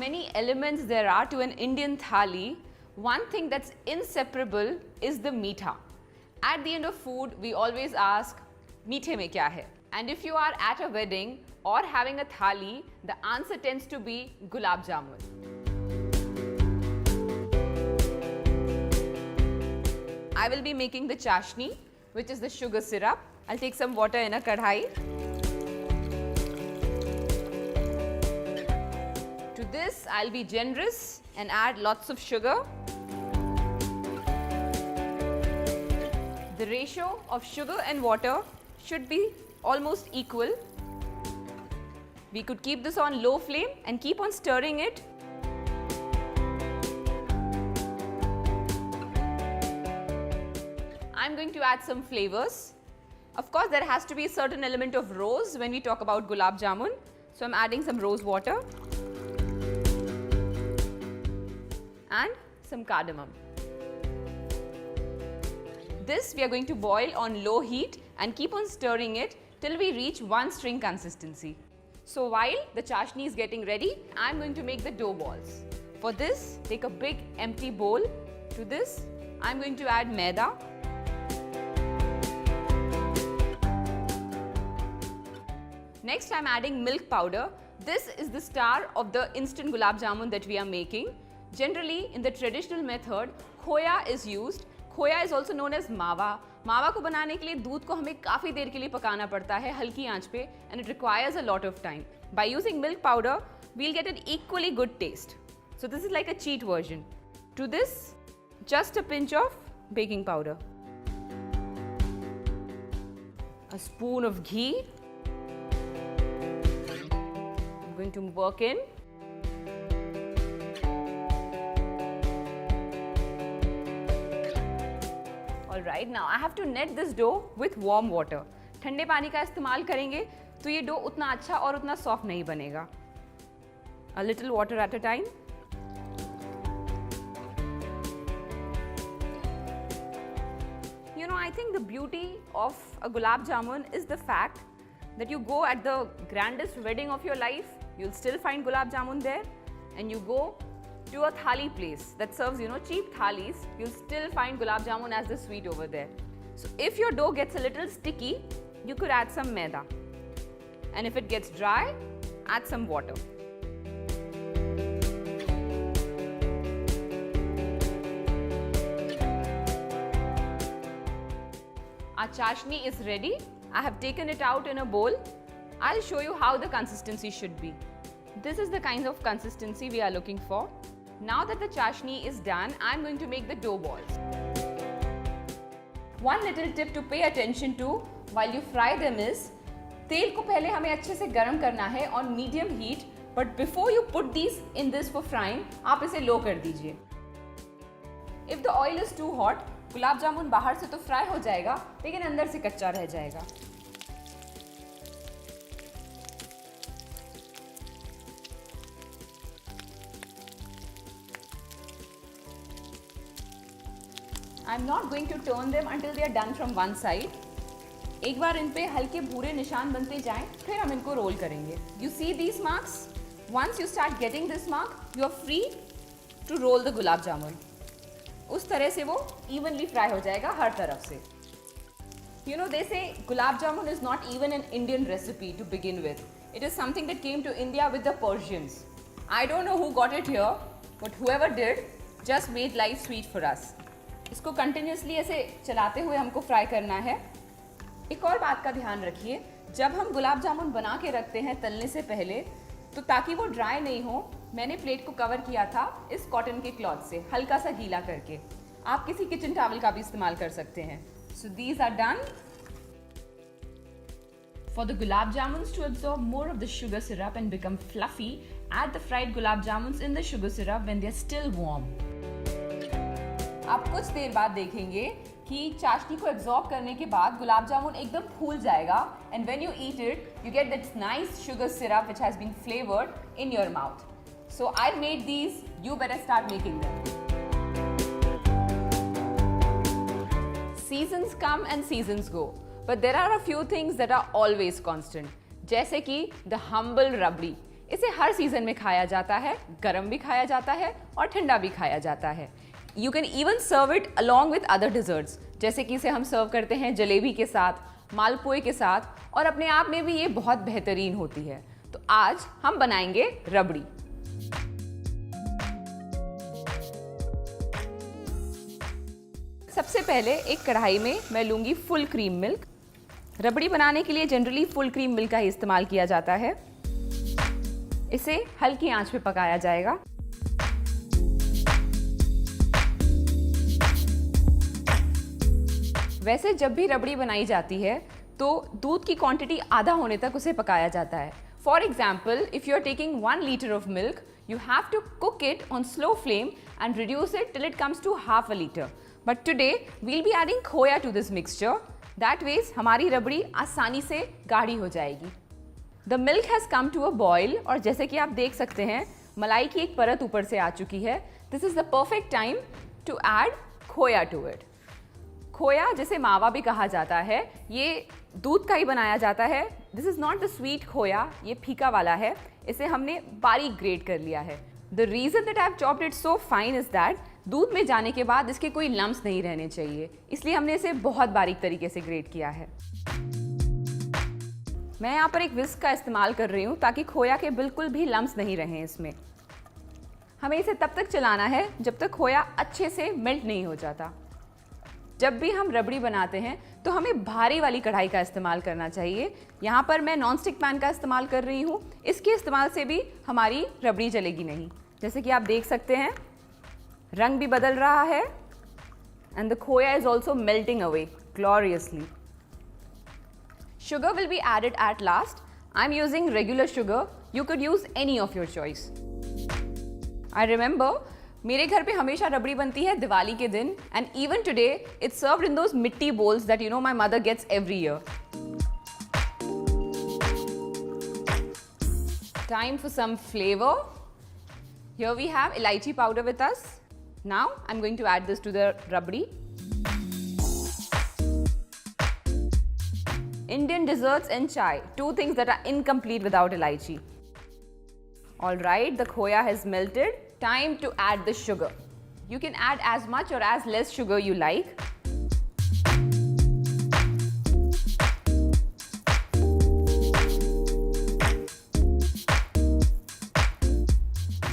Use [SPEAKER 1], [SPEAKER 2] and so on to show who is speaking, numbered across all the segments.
[SPEAKER 1] many elements there are to an Indian thali, one thing that's inseparable is the meetha. At the end of food, we always ask, meethe mein kya hai? And if you are at a wedding or having a thali, the answer tends to be gulab jamun. I will be making the chashni, which is the sugar syrup. I'll take some water in a kadhai. To this, I'll be generous and add lots of sugar. The ratio of sugar and water should be almost equal. We could keep this on low flame and keep on stirring it. I'm going to add some flavors. Of course, there has to be a certain element of rose when we talk about gulab jamun. So I'm adding some rose water and some cardamom. This we are going to boil on low heat and keep on stirring it till we reach one string consistency. So while the chashni is getting ready, I'm going to make the dough balls. For this, take a big empty bowl. To this, I'm going to add maida. Next, I'm adding milk powder. This is the star of the instant gulab jamun that we are making. Generally, in the traditional method, खोया is used. खोया is also known as मावा. मावा को बनाने के लिए दूध को हमें काफ़ी देर के लिए पकाना पड़ता है हल्की आंच पे and it requires a lot of time. By using milk powder, we'll get an equally good taste. So this is like a cheat version. To this, just a pinch of baking powder. A spoon of ghee. I'm going to work in. Alright, now I have to knead this dough with warm water. ठंडे पानी का इस्तेमाल करेंगे तो ये dough उतना अच्छा और उतना सॉफ्ट नहीं बनेगा. A little water at a time. You know, I think the beauty of a gulab jamun is the fact that you go at the grandest wedding of your life, you'll still find gulab jamun there, and you go to a thali place that serves, cheap thalis, you'll still find gulab jamun as the sweet over there. So if your dough gets a little sticky, you could add some maida. And if it gets dry, add some water. Our chashni is ready. I have taken it out in a bowl. I'll show you how the consistency should be. This is the kind of consistency we are looking for. Now that the chashni is done, I'm going to make the dough balls. One little tip to pay attention to while you fry them is, तेल को पहले हमें अच्छे से गर्म करना है on medium heat, but before you put these in this for frying, आप इसे low कर दीजिए. If the oil is too hot, gulab jamun बाहर से तो फ्राई हो जाएगा, लेकिन अंदर से कच्चा रह जाएगा. I'm not going to turn them until they are done from one side. एक बार इन पे हल्के भूरे निशान बनते जाएं, फिर हम इनको रोल करेंगे. You see these marks? Once you start getting this mark, you are free to roll the gulab jamun. उस तरह से वो evenly fry हो जाएगा हर तरफ से. You know, they say gulab jamun is not even an Indian recipe to begin with. It is something that came to India with the Persians. I don't know who got it here, but whoever did just made life sweet for us. इसको continuously ऐसे चलाते हुए हमको fry करना है. एक और बात का ध्यान रखिए, जब हम गुलाब जामुन बना के रखते हैं तलने से पहले, तो ताकि वो ड्राई नहीं हो, मैंने प्लेट को कवर किया था इस कॉटन के क्लॉथ से, हल्का सा गीला करके. आप किसी किचन टॉवल का भी इस्तेमाल कर सकते हैं. So these are done. For the gulab jamuns to absorb more of the sugar syrup and become fluffy, add the fried gulab jamuns in the sugar syrup when they are still warm. आप कुछ देर बाद देखेंगे कि चाशनी को absorb करने के बाद गुलाब जामुन एकदम फूल जाएगा and when you eat it, you get that nice sugar syrup which has been flavored in your mouth. So I made these, you better start making them. Seasons come and seasons go, but there are a few things that are always constant. जैसे कि the humble rabdi. इसे हर season में खाया जाता है, गर्म भी खाया जाता है और ठंडा भी खाया जाता है। You can even serve it along with other desserts, जैसे कि इसे हम सर्व करते हैं जलेबी के साथ, मालपुए के साथ, और अपने आप में भी ये बहुत बेहतरीन होती है। तो आज हम बनाएंगे रबड़ी। सबसे पहले एक कढ़ाई में मैं लूंगी फुल क्रीम मिल्क। रबड़ी बनाने के लिए जनरली फुल क्रीम मिल्क का ही इस्तेमाल किया जाता है। इसे हल्की आंच पे पकाया जाएगा। वैसे जब भी रबड़ी बनाई जाती है तो दूध की क्वांटिटी आधा होने तक उसे पकाया जाता है। For example, if you are taking 1 liter of milk, you have to cook it on slow flame and reduce it till it comes to half a liter. But today we'll be adding खोया to this mixture. That ways हमारी रबड़ी आसानी से गाढ़ी हो जाएगी। The milk has come to a boil और जैसे कि आप देख सकते हैं मलाई की एक परत ऊपर से आ चुकी है। This is the perfect time to add खोया to it. खोया जिसे मावा भी कहा जाता है, ये दूध का ही बनाया जाता है। This is not the sweet खोया, ये फीका वाला है। इसे हमने बारीक ग्रेट कर लिया है। The reason that I have chopped it so fine is that दूध में जाने के बाद इसके कोई लम्स नहीं रहने चाहिए, इसलिए हमने इसे बहुत बारीक तरीके से ग्रेट किया है। मैं यहाँ पर एक विस्क का इस्तेमाल कर रही हूँ ताकि खोया के बिल्कुल भी लम्स नहीं रहें इसमें। हमें इसे तब तक चलाना है जब तक खोया अच्छे से मेल्ट नहीं हो जाता। जब भी हम रबड़ी बनाते हैं तो हमें भारी वाली कढ़ाई का इस्तेमाल करना चाहिए। यहाँ पर मैं नॉन स्टिक पैन का इस्तेमाल कर रही हूँ। इसके इस्तेमाल से भी हमारी रबड़ी जलेगी नहीं। जैसे कि आप देख सकते हैं रंग भी बदल रहा है एंड द खोया is also melting away gloriously. Sugar will be added at last. I'm using regular sugar. You could use any of your choice. I remember मेरे घर पे हमेशा रबड़ी बनती है दिवाली के दिन, and even today it's served in those मिट्टी bowls that you know my mother gets every year. Time for some flavor. Here we have elaichi powder with us. Now I'm going to add this to the rabdi. Indian desserts and chai, two things that are incomplete without elaichi. All right, the khoya has melted. Time to add the sugar. You can add as much or as less sugar you like.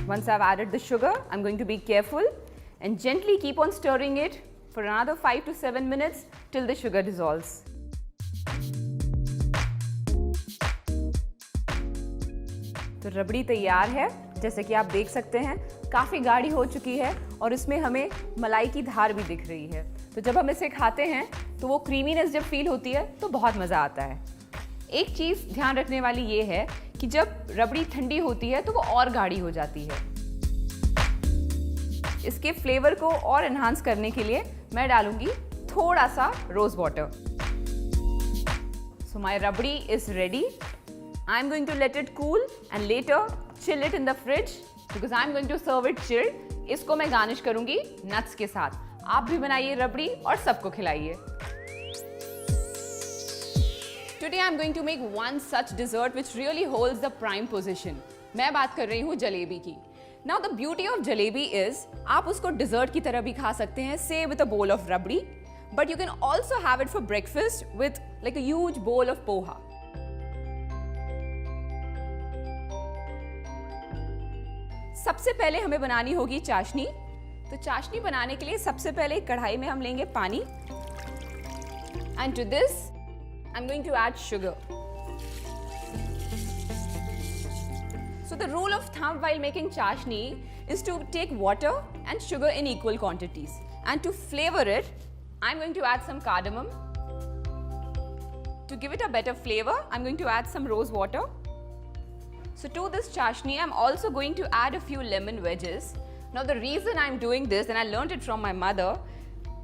[SPEAKER 1] Once I've added the sugar, I'm going to be careful and gently keep on stirring it for another 5 to 7 minutes till the sugar dissolves. तो रबड़ी तैयार है। जैसे कि आप देख सकते हैं काफ़ी गाढ़ी हो चुकी है और इसमें हमें मलाई की धार भी दिख रही है। तो जब हम इसे खाते हैं तो वो क्रीमीनेस जब फील होती है तो बहुत मज़ा आता है। एक चीज़ ध्यान रखने वाली ये है कि जब रबड़ी ठंडी होती है तो वो और गाढ़ी हो जाती है। इसके फ्लेवर को और एनहांस करने के लिए मैं डालूंगी थोड़ा सा rose water. So my rabri is ready. I am going to let it cool and later chill it in the fridge because I am going to serve it chilled. इसको मैं गार्निश करूंगी नट्स के साथ। आप भी बनाइए रबड़ी और सबको खिलाइए। Today I'm going to make one such dessert which really holds the prime position. मैं बात कर रही हूँ जलेबी की। Now the beauty of jalebi is आप उसको dessert की तरह भी खा सकते हैं, say with a bowl of rabdi, but you can also have it for breakfast with like a huge bowl of poha. सबसे पहले हमें बनानी होगी चाशनी। तो चाशनी बनाने के लिए सबसे पहले कढ़ाई में हम लेंगे पानी and to this I'm going to add sugar. So the rule of thumb while making chashni is to take water and sugar in equal quantities. And to flavor it, I'm going to add some cardamom. To give it a better flavor, I'm going to add some rose water. So to this chashni, I'm also going to add a few lemon wedges. Now the reason I'm doing this, and I learned it from my mother,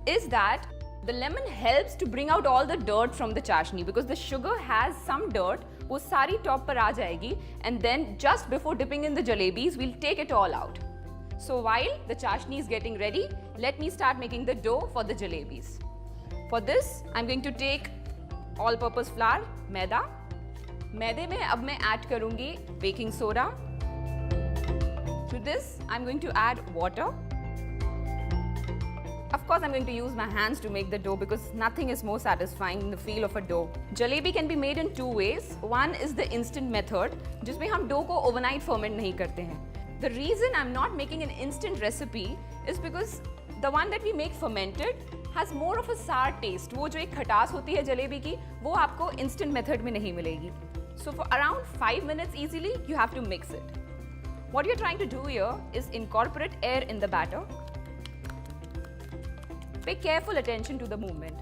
[SPEAKER 1] is that the lemon helps to bring out all the dirt from the chashni because the sugar has some dirt, वो सारी top पर आ जाएगी, and then just before dipping in the jalebis, we'll take it all out. So while the chashni is getting ready, let me start making the dough for the jalebis. For this, I'm going to take all-purpose flour, मैदा. मैदे में अब मैं add करूँगी baking soda, To this, I'm going to add water. Of course, I'm going to use my hands to make the dough because nothing is more satisfying than the feel of a dough. Jalebi can be made in two ways. One is the instant method, जिसमें हम dough को overnight ferment नहीं करते हैं. The reason I'm not making an instant recipe is because the one that we make fermented has more of a sour taste. वो जो एक खटास होती है जलेबी की, वो आपको instant method में नहीं मिलेगी. So for around 5 minutes easily, you have to mix it. What you're trying to do here is incorporate air in the batter. Pay careful attention to the movement.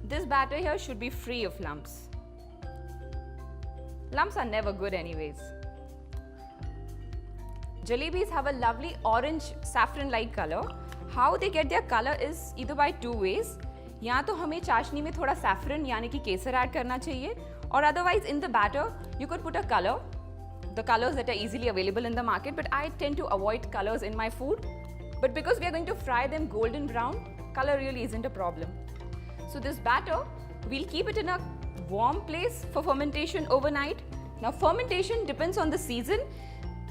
[SPEAKER 1] This batter here should be free of lumps. Lumps are never good anyways. Jalebis have a lovely orange saffron-like color. How they get their color is either by two ways. या तो हमें चाशनी में थोड़ा saffron यानी कि केसर add करना चाहिए, or otherwise in the batter you could put a color. The colors that are easily available in the market, but I tend to avoid colors in my food. But because we are going to fry them golden brown, color really isn't a problem. So this batter, we'll keep it in a warm place for fermentation overnight. Now fermentation depends on the season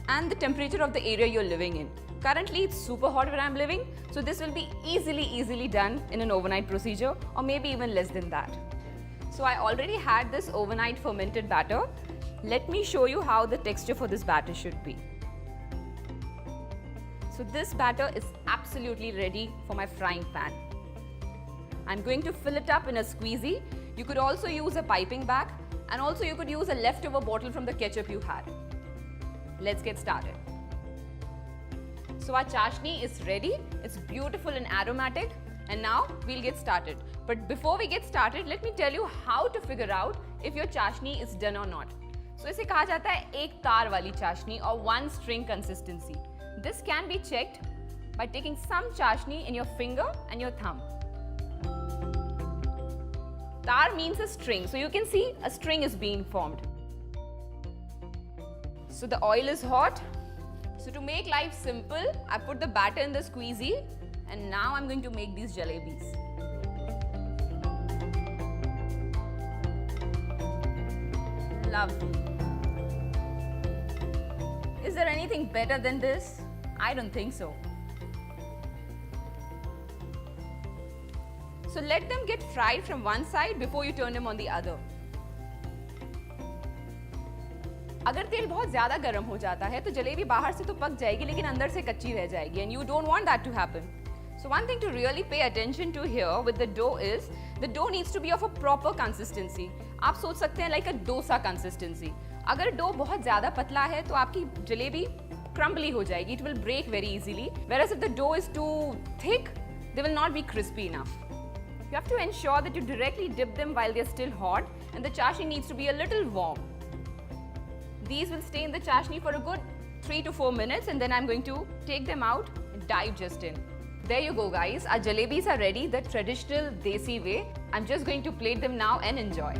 [SPEAKER 1] and the temperature of the area you're living in. Currently it's super hot where I'm living, so this will be easily done in an overnight procedure, or maybe even less than that. So I already had this overnight fermented batter. Let me show you how the texture for this batter should be. So this batter is absolutely ready for my frying pan. I'm going to fill it up in a squeezy. You could also use a piping bag, and also you could use a leftover bottle from the ketchup you had. Let's get started. So our chashni is ready. It's beautiful and aromatic. And now we'll get started. But before we get started, let me tell you how to figure out if your chashni is done or not. So इसे कहा जाता है एक तार वाली चाशनी or one string consistency. This can be checked by taking some chashni in your finger and your thumb. Tar means a string, so you can see a string is being formed. So the oil is hot. So to make life simple, I put the batter in the squeezy, and now I'm going to make these jalebis. Lovely. Is there anything better than this? I don't think so. So let them get fried from one side before you turn them on the other. अगर तेल बहुत ज़्यादा गर्म हो जाता है तो जलेबी बाहर से तो पक जाएगी लेकिन अंदर से कच्ची रह जाएगी, and you don't want that to happen. So one thing to really pay attention to here with the dough is the dough needs to be of a proper consistency. आप सोच सकते हैं like a dosa consistency. अगर dough बहुत ज़्यादा पतला है तो आपकी जलेबी crumbly हो जाएगी. It will break very easily. Whereas if the dough is too thick, they will not be crispy enough. You have to ensure that you directly dip them while they're still hot, and the chashni needs to be a little warm. These will stay in the chashni for a good 3 to 4 minutes, and then I'm going to take them out and dive just in. There you go guys, our jalebis are ready the traditional desi way. I'm just going to plate them now and enjoy.